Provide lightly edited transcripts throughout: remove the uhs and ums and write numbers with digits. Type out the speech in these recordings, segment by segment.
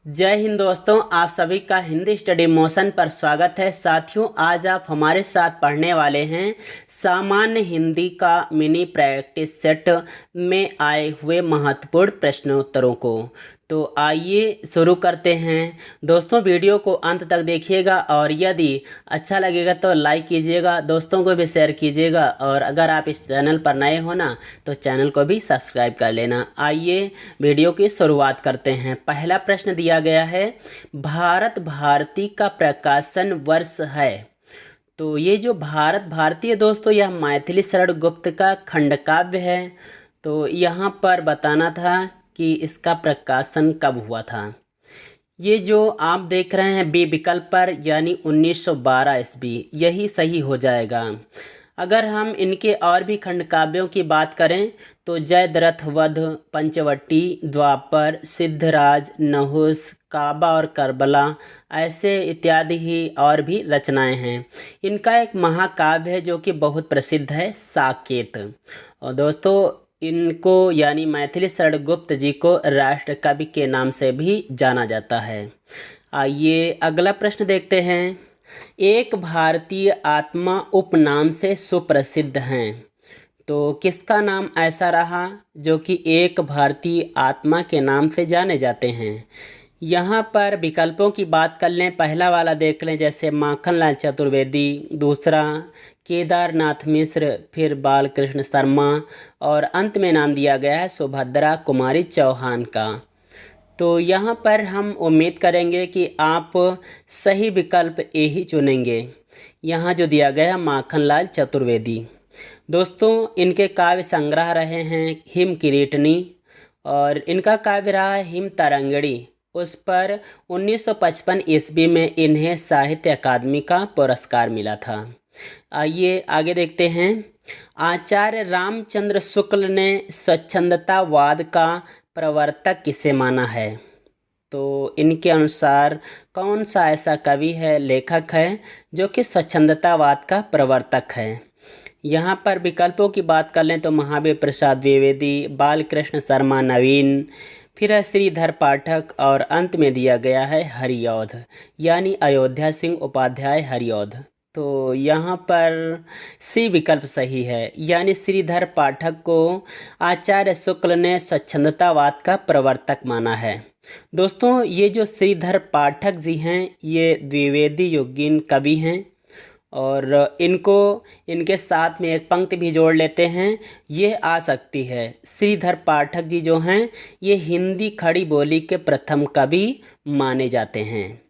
जय हिंद दोस्तों, आप सभी का हिंदी स्टडी मोशन पर स्वागत है। साथियों, आज आप हमारे साथ पढ़ने वाले हैं सामान्य हिंदी का मिनी प्रैक्टिस सेट में आए हुए महत्वपूर्ण प्रश्नोत्तरों को। तो आइए शुरू करते हैं। दोस्तों, वीडियो को अंत तक देखिएगा और यदि अच्छा लगेगा तो लाइक कीजिएगा, दोस्तों को भी शेयर कीजिएगा और अगर आप इस चैनल पर नए हो ना तो चैनल को भी सब्सक्राइब कर लेना। आइए वीडियो की शुरुआत करते हैं। पहला प्रश्न दिया गया है, भारत भारती का प्रकाशन वर्ष है। तो ये जो भारत भारती है दोस्तों, यह मैथिली शरण गुप्त का खंडकाव्य है। तो यहाँ पर बताना था कि इसका प्रकाशन कब हुआ था। ये जो आप देख रहे हैं बी विकल्प पर, यानी 1912 ईस्वी, यही सही हो जाएगा। अगर हम इनके और भी खंड काव्यों की बात करें तो जयद्रथ वध, पंचवटी, द्वापर, सिद्धराज, नहुस, काबा और करबला, ऐसे इत्यादि ही और भी रचनाएं हैं। इनका एक महाकाव्य है जो कि बहुत प्रसिद्ध है, साकेत। और दोस्तों, इनको यानी मैथिली शरण गुप्त जी को राष्ट्र कवि के नाम से भी जाना जाता है। आइए अगला प्रश्न देखते हैं। एक भारतीय आत्मा उपनाम से सुप्रसिद्ध हैं। तो किसका नाम ऐसा रहा जो कि एक भारतीय आत्मा के नाम से जाने जाते हैं। यहाँ पर विकल्पों की बात कर लें, पहला वाला देख लें, जैसे माखनलाल चतुर्वेदी, दूसरा केदारनाथ मिश्र, फिर बालकृष्ण शर्मा और अंत में नाम दिया गया है सुभद्रा कुमारी चौहान का। तो यहाँ पर हम उम्मीद करेंगे कि आप सही विकल्प ए ही चुनेंगे। यहाँ जो दिया गया है माखनलाल चतुर्वेदी। दोस्तों, इनके काव्य संग्रह रहे हैं हिम किरीटनी और इनका काव्य रहा है हिम तरंगिणी। उस पर 1955 ईस्वी में इन्हें साहित्य अकादमी का पुरस्कार मिला था। आइए आगे देखते हैं। आचार्य रामचंद्र शुक्ल ने स्वच्छंदतावाद का प्रवर्तक किसे माना है। तो इनके अनुसार कौन सा ऐसा कवि है, लेखक है जो कि स्वच्छंदतावाद का प्रवर्तक है। यहाँ पर विकल्पों की बात कर लें तो महावीर प्रसाद द्विवेदी, बालकृष्ण शर्मा नवीन, फिर है श्रीधर पाठक और अंत में दिया गया है हरिऔध, यानी अयोध्या सिंह उपाध्याय हरिऔध। तो यहाँ पर सी विकल्प सही है, यानी श्रीधर पाठक को आचार्य शुक्ल ने स्वच्छंदतावाद का प्रवर्तक माना है। दोस्तों, ये जो श्रीधर पाठक जी हैं ये द्विवेदी युगीन कवि हैं और इनको इनके साथ में एक पंक्ति भी जोड़ लेते हैं, ये आ सकती है। श्रीधर पाठक जी जो हैं ये हिंदी खड़ी बोली के प्रथम कवि माने जाते हैं।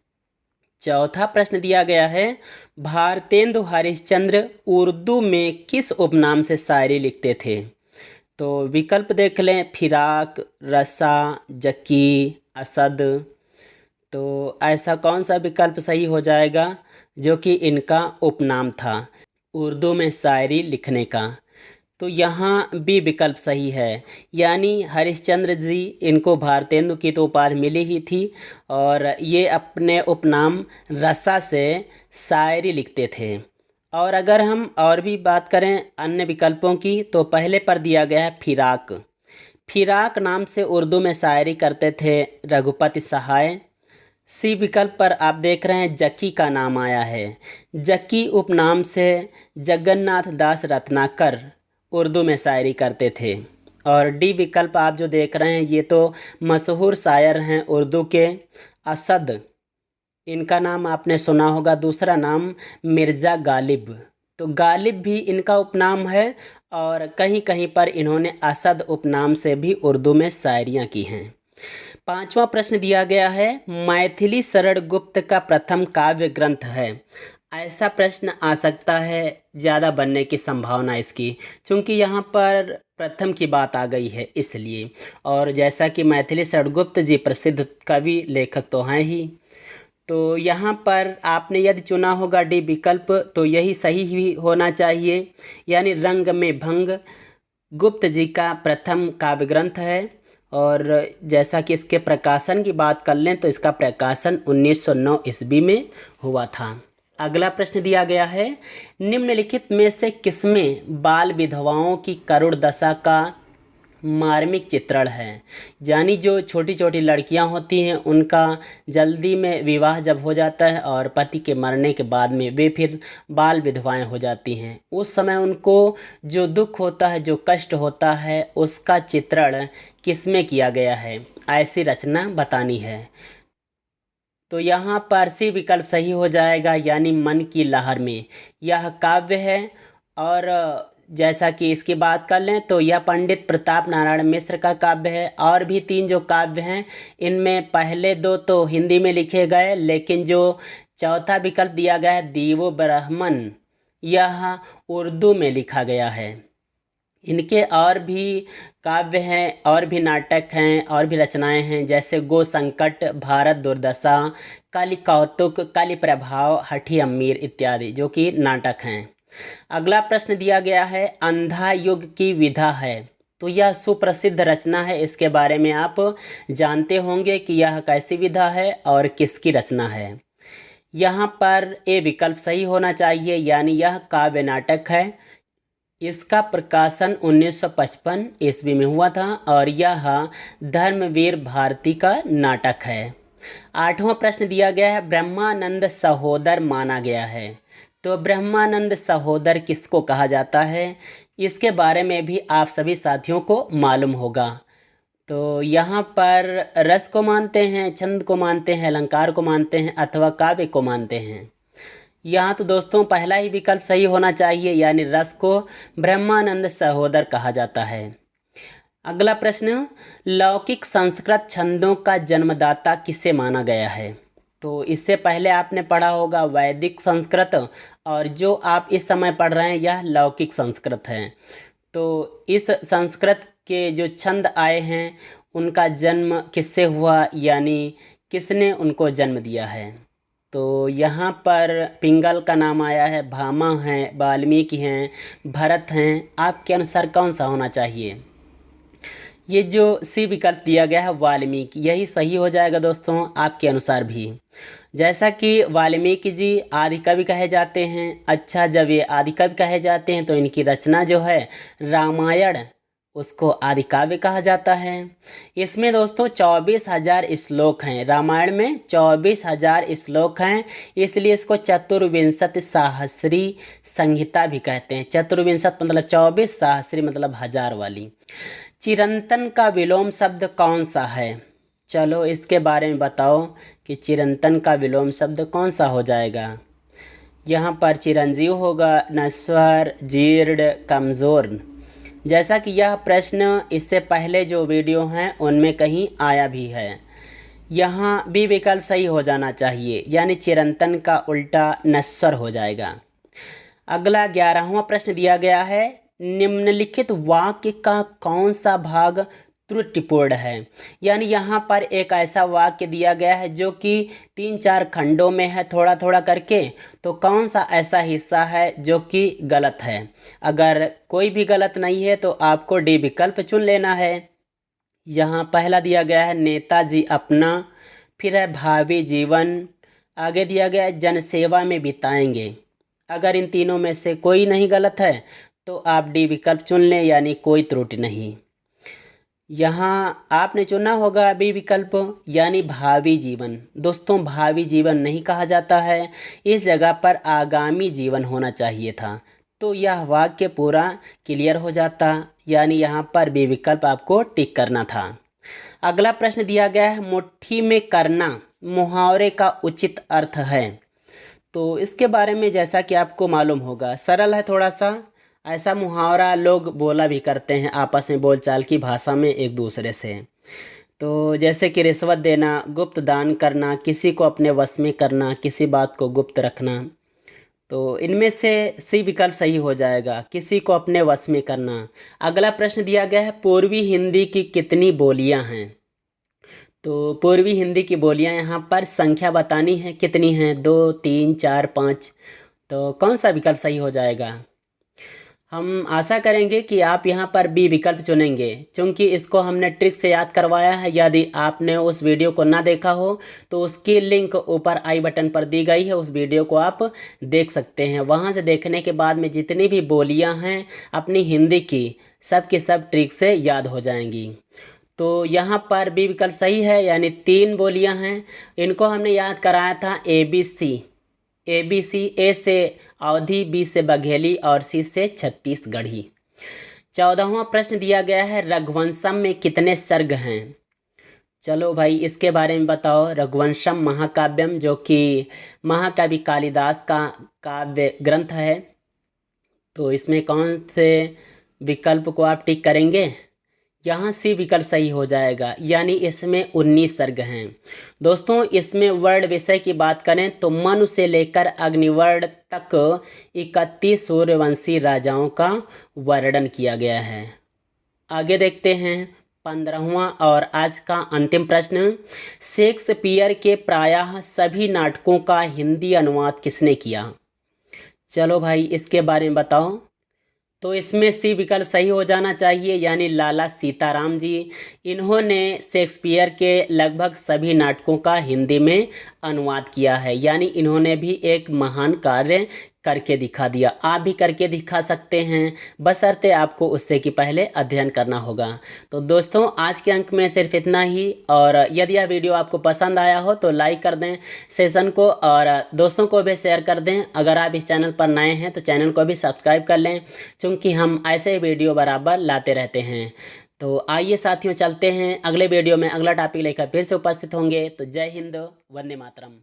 चौथा प्रश्न दिया गया है, भारतेंदु हरिश्चंद्र उर्दू में किस उपनाम से शायरी लिखते थे। तो विकल्प देख लें, फिराक, रसा, जकी, असद। तो ऐसा कौन सा विकल्प सही हो जाएगा जो कि इनका उपनाम था उर्दू में शायरी लिखने का। तो यहाँ भी विकल्प सही है, यानी हरिश्चंद्र जी, इनको भारतेंदु की तो उपाधि मिली ही थी और ये अपने उपनाम रसा से शायरी लिखते थे। और अगर हम और भी बात करें अन्य विकल्पों की तो पहले पर दिया गया है फिराक। फिराक नाम से उर्दू में शायरी करते थे रघुपति सहाय। सी विकल्प पर आप देख रहे हैं जकी का नाम आया है। जकी उपनाम से जगन्नाथ दास रत्नाकर उर्दू में शायरी करते थे। और डी विकल्प आप जो देख रहे हैं ये तो मशहूर शायर हैं उर्दू के, असद। इनका नाम आपने सुना होगा, दूसरा नाम मिर्ज़ा गालिब। तो गालिब भी इनका उपनाम है और कहीं कहीं पर इन्होंने असद उपनाम से भी उर्दू में शायरियाँ की हैं। पांचवा प्रश्न दिया गया है, मैथिली शरण गुप्त का प्रथम काव्य ग्रंथ है। ऐसा प्रश्न आ सकता है, ज़्यादा बनने की संभावना इसकी, क्योंकि यहाँ पर प्रथम की बात आ गई है इसलिए। और जैसा कि मैथिली शरण गुप्त जी प्रसिद्ध कवि लेखक तो हैं ही, तो यहाँ पर आपने यदि चुना होगा डी विकल्प तो यही सही ही होना चाहिए, यानी रंग में भंग गुप्त जी का प्रथम काव्य ग्रंथ है। और जैसा कि इसके प्रकाशन की बात कर लें तो इसका प्रकाशन 1909 ईस्वी में हुआ था। अगला प्रश्न दिया गया है, निम्नलिखित में से किसमें बाल विधवाओं की करुण दशा का मार्मिक चित्रण है। यानी जो छोटी छोटी लड़कियां होती हैं उनका जल्दी में विवाह जब हो जाता है और पति के मरने के बाद में वे फिर बाल विधवाएं हो जाती हैं, उस समय उनको जो दुख होता है, जो कष्ट होता है, उसका चित्रण किसमें किया गया है, ऐसी रचना बतानी है। तो यहाँ पर सी विकल्प सही हो जाएगा, यानी मन की लहर में। यह काव्य है और जैसा कि इसकी बात कर लें तो यह पंडित प्रताप नारायण मिश्र का काव्य है। और भी 3 जो काव्य हैं इनमें पहले 2 तो हिंदी में लिखे गए, लेकिन जो चौथा विकल्प दिया गया है दीवो ब्राह्मण, यह उर्दू में लिखा गया है। इनके और भी काव्य हैं, और भी नाटक हैं, और भी रचनाएं हैं, जैसे गो संकट, भारत दुर्दशा, कलि कौतुक, कलि प्रभाव, हठी अमीर इत्यादि, जो कि नाटक हैं। अगला प्रश्न दिया गया है अंधा युग की विधा है। तो यह सुप्रसिद्ध रचना है, इसके बारे में आप जानते होंगे कि यह कैसी विधा है और किसकी रचना है। यहाँ पर ए विकल्प सही होना चाहिए, यानी यह काव्य नाटक है। इसका प्रकाशन 1955 ईस्वी में हुआ था और यह धर्मवीर भारती का नाटक है। 8वां प्रश्न दिया गया है ब्रह्मानंद सहोदर माना गया है। तो ब्रह्मानंद सहोदर किसको कहा जाता है, इसके बारे में भी आप सभी साथियों को मालूम होगा। तो यहाँ पर रस को मानते हैं, छंद को मानते हैं, अलंकार को मानते हैं अथवा काव्य को मानते हैं। यहाँ तो दोस्तों पहला ही विकल्प सही होना चाहिए, यानी रस को ब्रह्मानंद सहोदर कहा जाता है। अगला प्रश्न लौकिक संस्कृत छंदों का जन्मदाता किसे माना गया है। तो इससे पहले आपने पढ़ा होगा वैदिक संस्कृत, और जो आप इस समय पढ़ रहे हैं यह लौकिक संस्कृत है। तो इस संस्कृत के जो छंद आए हैं उनका जन्म किससे हुआ, यानी किसने उनको जन्म दिया है। तो यहाँ पर पिंगल का नाम आया है, भामा हैं, वाल्मीकि हैं, भरत हैं। आपके अनुसार कौन सा होना चाहिए। ये जो सी विकल्प दिया गया है वाल्मीकि, यही सही हो जाएगा दोस्तों आपके अनुसार भी। जैसा कि वाल्मीकि जी आदि कवि कहे जाते हैं। अच्छा, जब ये आदि कवि कहे जाते हैं तो इनकी रचना जो है रामायण, उसको आदि काव्य कहा जाता है। इसमें दोस्तों 24,000 श्लोक हैं। रामायण में 24,000 श्लोक हैं, इसलिए इसको चतुर्विंशति सहस्री संहिता भी कहते हैं। चतुर्विंशत मतलब 24, सहस्री मतलब 1000 वाली। चिरंतन का विलोम शब्द कौन सा है। चलो इसके बारे में बताओ कि चिरंतन का विलोम शब्द कौन सा हो जाएगा। यहाँ पर चिरंजीव होगा, नश्वर, जीर्ण, कमज़ोर। जैसा कि यह प्रश्न इससे पहले जो वीडियो हैं उनमें कहीं आया भी है। यहाँ भी विकल्प सही हो जाना चाहिए, यानी चिरंतन का उल्टा नश्वर हो जाएगा। अगला 11वां प्रश्न दिया गया है निम्नलिखित वाक्य का कौन सा भाग त्रुटिपूर्ण है। यानी यहाँ पर एक ऐसा वाक्य दिया गया है जो कि 3-4 खंडों में है, थोड़ा थोड़ा करके। तो कौन सा ऐसा हिस्सा है जो कि गलत है। अगर कोई भी गलत नहीं है तो आपको डी विकल्प चुन लेना है। यहाँ पहला दिया गया है नेताजी अपना, फिर है भावी जीवन, आगे दिया गया है जनसेवा में बिताएंगे। अगर इन तीनों में से कोई नहीं गलत है तो आप डी विकल्प चुन लें, यानी कोई त्रुटि नहीं। यहाँ आपने चुना होगा बी विकल्प, यानी भावी जीवन। दोस्तों भावी जीवन नहीं कहा जाता है, इस जगह पर आगामी जीवन होना चाहिए था, तो यह वाक्य पूरा क्लियर हो जाता। यानी यहाँ पर बी विकल्प आपको टिक करना था। अगला प्रश्न दिया गया है मुट्ठी में करना मुहावरे का उचित अर्थ है। तो इसके बारे में जैसा कि आपको मालूम होगा, सरल है थोड़ा सा। ऐसा मुहावरा लोग बोला भी करते हैं आपस में, बोलचाल की भाषा में एक दूसरे से। तो जैसे कि रिश्वत देना, गुप्त दान करना, किसी को अपने वश में करना, किसी बात को गुप्त रखना। तो इनमें से सी विकल्प सही हो जाएगा, किसी को अपने वश में करना। अगला प्रश्न दिया गया है पूर्वी हिंदी की कितनी बोलियां हैं। तो पूर्वी हिंदी की बोलियां यहाँ पर संख्या बतानी है, कितनी हैं, 2, 3, 4, 5। तो कौन सा विकल्प सही हो जाएगा। हम आशा करेंगे कि आप यहाँ पर बी विकल्प चुनेंगे, क्योंकि इसको हमने ट्रिक से याद करवाया है। यदि आपने उस वीडियो को ना देखा हो तो उसकी लिंक ऊपर आई बटन पर दी गई है, उस वीडियो को आप देख सकते हैं। वहाँ से देखने के बाद में जितनी भी बोलियाँ हैं अपनी हिंदी की सब के सब ट्रिक से याद हो जाएंगी। तो यहाँ पर बी विकल्प सही है, यानी 3 बोलियाँ हैं। इनको हमने याद कराया था ABC। ए से अवधी, बी से बघेली और सी से छत्तीसगढ़ी। 14वां प्रश्न दिया गया है, रघुवंशम में कितने सर्ग हैं? चलो भाई इसके बारे में बताओ। रघुवंशम महाकाव्यम, जो कि महाकवि कालिदास का काव्य ग्रंथ है, तो इसमें कौन से विकल्प को आप टिक करेंगे? यहाँ सी विकल्प सही हो जाएगा, यानी इसमें 19 सर्ग हैं। दोस्तों इसमें वर्ण विषय की बात करें तो मनु से लेकर अग्निवर्ण तक 31 सूर्यवंशी राजाओं का वर्णन किया गया है। आगे देखते हैं 15वां और आज का अंतिम प्रश्न, शेक्सपियर के प्रायः सभी नाटकों का हिंदी अनुवाद किसने किया? चलो भाई इसके बारे में बताओ। तो इसमें सी विकल्प सही हो जाना चाहिए, यानी लाला सीताराम जी। इन्होंने शेक्सपियर के लगभग सभी नाटकों का हिंदी में अनुवाद किया है, यानी इन्होंने भी एक महान कार्य करके दिखा दिया। आप भी करके दिखा सकते हैं, बशर्ते आपको उससे कि पहले अध्ययन करना होगा। तो दोस्तों आज के अंक में सिर्फ इतना ही, और यदि यह वीडियो आपको पसंद आया हो तो लाइक कर दें सेशन को, और दोस्तों को भी शेयर कर दें। अगर आप इस चैनल पर नए हैं तो चैनल को भी सब्सक्राइब कर लें, क्योंकि हम ऐसे वीडियो बराबर लाते रहते हैं। तो आइए साथियों चलते हैं अगले वीडियो में, अगला टॉपिक लेकर फिर से उपस्थित होंगे। तो जय हिंद, वंदे मातरम।